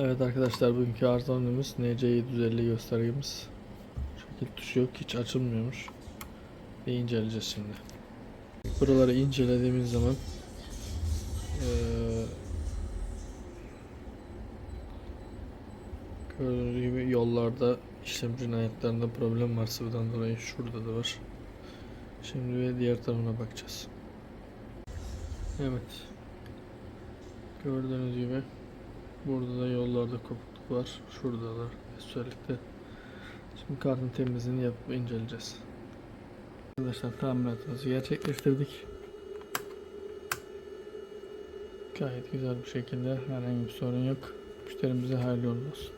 Evet arkadaşlar, bugünkü arızamız NC750 göstergemiz. Şekil tuşu yok, hiç açılmıyormuş. Ve inceleyeceğiz şimdi. Buraları incelediğimiz zaman gördüğünüz gibi yollarda işlemcinin ayaklarında problem var, sıvıdan dolayı. Şurada da var. Şimdi ve diğer tarafına bakacağız. Evet, gördüğünüz gibi burada da yollarda kopukluk var. Şurada da özellikle. Şimdi kartın temizliğini yapıp inceleyeceğiz. Arkadaşlar, tamiratımızı gerçekleştirdik. Gayet güzel bir şekilde, herhangi bir sorun yok. Müşterimize hayırlı olsun.